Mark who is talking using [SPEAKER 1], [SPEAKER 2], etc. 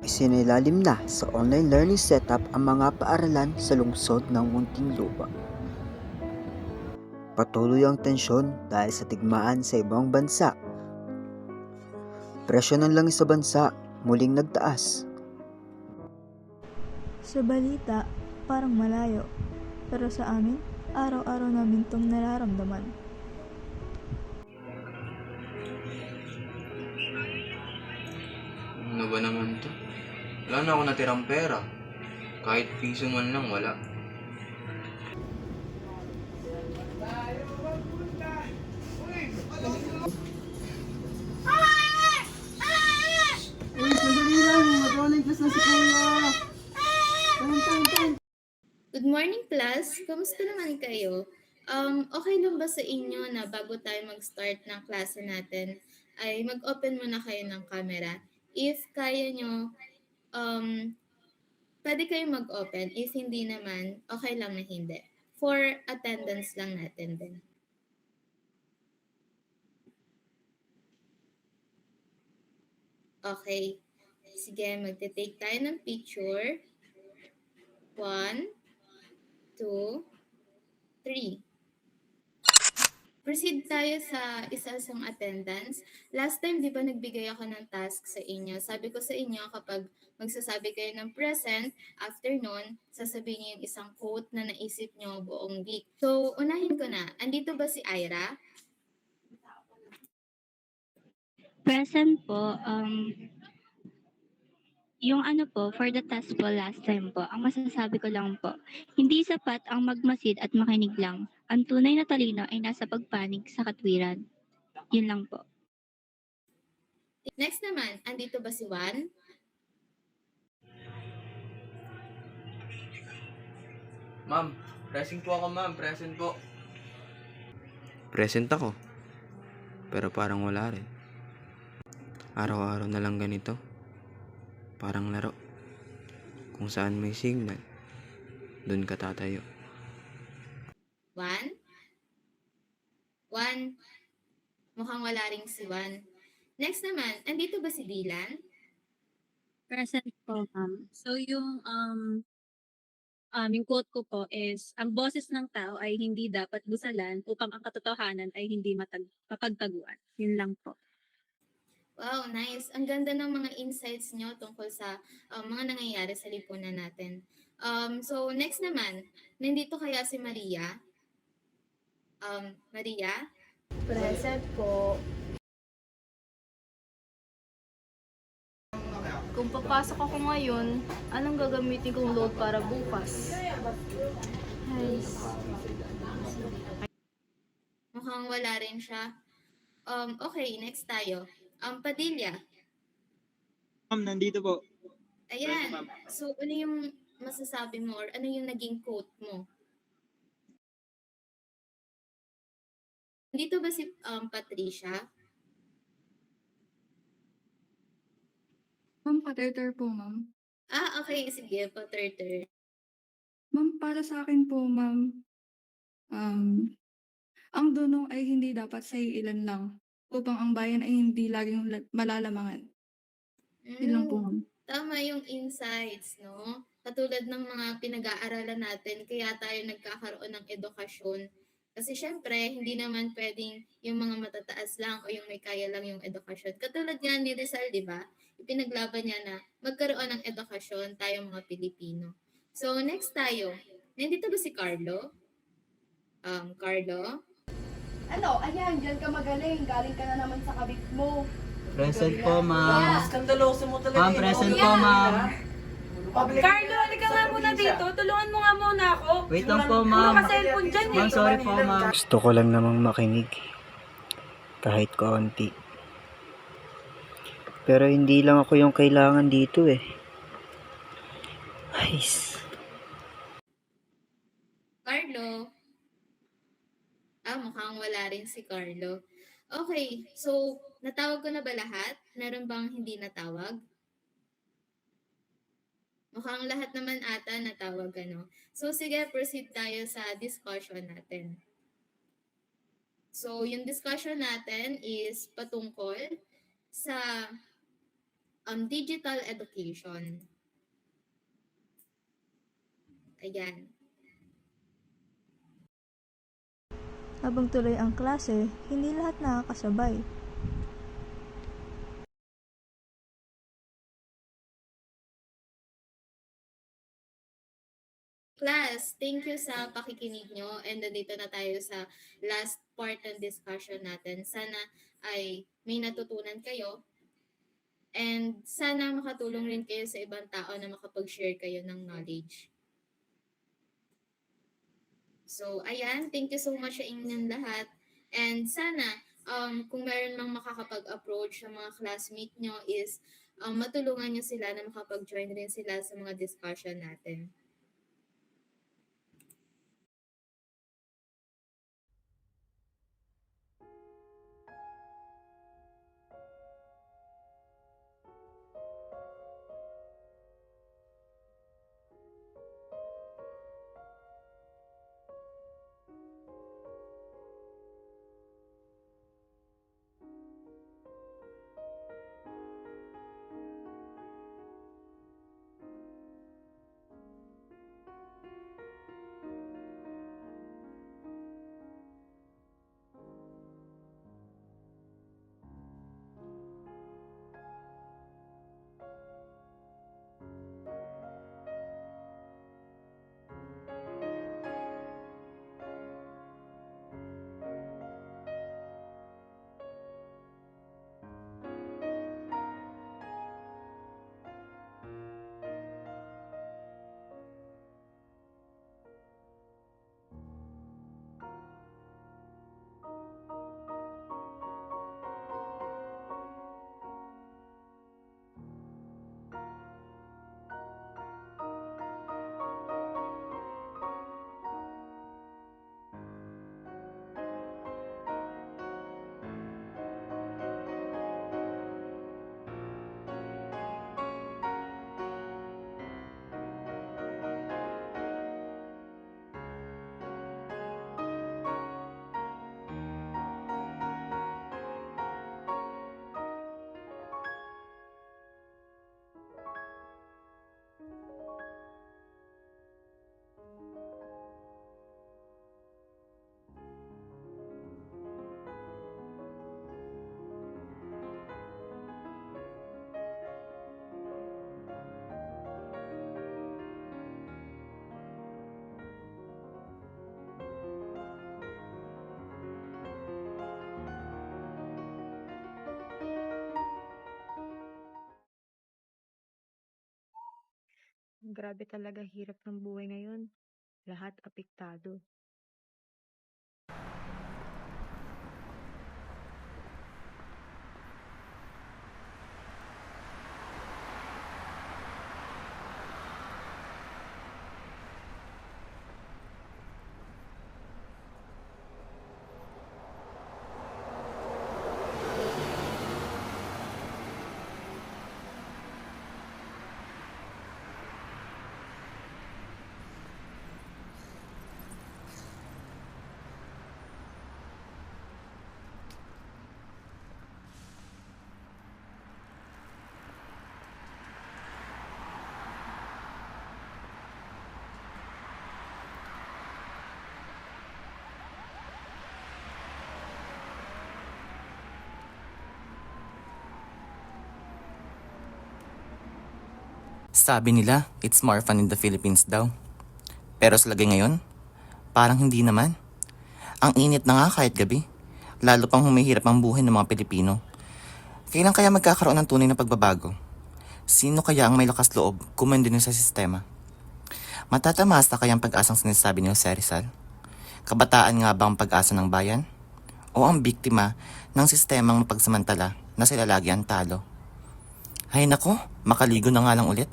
[SPEAKER 1] Isinailalim na sa online learning setup ang mga paaralan sa lungsod ng Muntinlupa. Patuloy ang tensyon dahil sa tigmaan sa ibang bansa. Presyo ng langis sa bansa muling nagtaas.
[SPEAKER 2] Sa balita, parang malayo. Pero sa amin, araw-araw namin itong nararamdaman.
[SPEAKER 3] Ano ba naman to? Wala na ako natirang pera. Kahit piso man lang, wala.
[SPEAKER 4] Good morning, class. Kamusta naman kayo? Okay lang ba sa inyo na bago tayo mag-start ng klase natin, ay mag-open muna kayo ng camera? If kaya nyo, pwede kayo mag-open. If hindi naman, okay lang na hindi. For attendance lang natin din. Okay. Sige, magte-take tayo ng picture. 1, 2, 3. Proceed tayo sa isa-isang attendance. Last time, di ba nagbigay ako ng task sa inyo? Sabi ko sa inyo, kapag magsasabi kayo ng present, after nun, sasabihin niyo yung isang quote na naisip niyo buong week. So, unahin ko na. Andito ba si Ira?
[SPEAKER 5] Present po, yung ano po, for the task po last time po, ang masasabi ko lang po, hindi sapat ang magmasid at makinig lang. Ang tunay na talino ay nasa pagpanig sa katwiran. Yun lang po.
[SPEAKER 4] Next naman, andito ba si Juan?
[SPEAKER 3] Ma'am, present po ako, ma'am. Present po. Present ako. Pero parang wala rin. Araw-araw na lang ganito. Parang laro. Kung saan may signal, dun ka tatayo.
[SPEAKER 4] Juan? Juan? Mukhang wala ring si Juan. Next naman, andito ba si Dylan?
[SPEAKER 6] Present po, ma'am. So, yung quote ko po is, ang boses ng tao ay hindi dapat busalan upang ang katotohanan ay hindi mapagtaguan. Yun lang po.
[SPEAKER 4] Wow, nice. Ang ganda ng mga insights nyo tungkol sa mga nangyayari sa lipunan natin. So, next naman, nandito kaya si Maria? Maria?
[SPEAKER 2] Present po. Kung papasok ako ngayon, anong gagamitin kong load para bukas? Nice.
[SPEAKER 4] Mukhang wala rin siya. Okay, next tayo. Padilla.
[SPEAKER 7] Ma'am, nandito po.
[SPEAKER 4] Ayan. So, ano yung masasabi mo or ano yung naging quote mo? Dito ba si Patricia?
[SPEAKER 8] Ma'am, pa-turtor po, ma'am.
[SPEAKER 4] Okay. Sige, pa-turtor.
[SPEAKER 8] Ma'am, para sa akin po, ma'am, ang dunong ay hindi dapat sa ilan lang upang ang bayan ay hindi laging malalamangan. Yun lang po, ma'am.
[SPEAKER 4] Tama yung insights, no? Katulad ng mga pinag-aaralan natin, kaya tayo nagkakaroon ng edukasyon. Kasi syempre, hindi naman pwedeng yung mga matataas lang o yung may kaya lang yung edukasyon. Katulad nga ni Rizal, di ba? Ipinaglaban niya na magkaroon ng edukasyon tayo mga Pilipino. So, next tayo. Nandito ba si Carlo? Carlo?
[SPEAKER 9] Ano, ayan, dyan ka magaling. Galing ka na naman sa kabit mo.
[SPEAKER 7] Present po, ma'am.
[SPEAKER 9] Skandaloso mo talaga.
[SPEAKER 7] Ma'am, present po, ma'am.
[SPEAKER 9] Carlo, halika nga muna dito. Tulungan mo nga muna ako.
[SPEAKER 7] Wait lang po, ma'am.
[SPEAKER 9] Naka-cellphone dyan eh.
[SPEAKER 7] Ma'am, sorry po, ma'am.
[SPEAKER 1] Gusto ko lang namang makinig. Kahit kaunti. Pero hindi lang ako yung kailangan dito eh. Ayos.
[SPEAKER 4] Carlo? Mukhang wala rin si Carlo. Okay, so natawag ko na ba lahat? Meron bang hindi natawag? Mukhang lahat naman ata natawag, ano? So sige, proceed tayo sa discussion natin. So yung discussion natin is patungkol sa digital education. Ayan.
[SPEAKER 10] Habang tuloy ang klase, hindi lahat nakakasabay.
[SPEAKER 4] Class, thank you sa pakikinig nyo and nandito na tayo sa last part ng discussion natin. Sana ay may natutunan kayo and sana makatulong rin kayo sa ibang tao na makapag-share kayo ng knowledge. So, ayan, thank you so much sa inyong lahat. And sana, kung meron mang makakapag-approach sa mga classmate nyo is matulungan nyo sila na makapag-join rin sila sa mga discussion natin.
[SPEAKER 11] Grabe talaga hirap ng buhay ngayon. Lahat apektado.
[SPEAKER 12] Sabi nila, it's more fun in the Philippines daw. Pero sa lagay ngayon, parang hindi naman. Ang init na nga kahit gabi. Lalo pang humihirap ang buhay ng mga Pilipino. Kailan kaya magkakaroon ng tunay na pagbabago? Sino kaya ang may lakas loob kumandino sa sistema? Matatamas na kaya ang pag-asang sinasabi ni Jose Rizal? Kabataan nga ba ang pag-asa ng bayan? O ang biktima ng sistemang mapagsamantala na sila lagi ang talo? Ay nako, makaligo na nga lang ulit.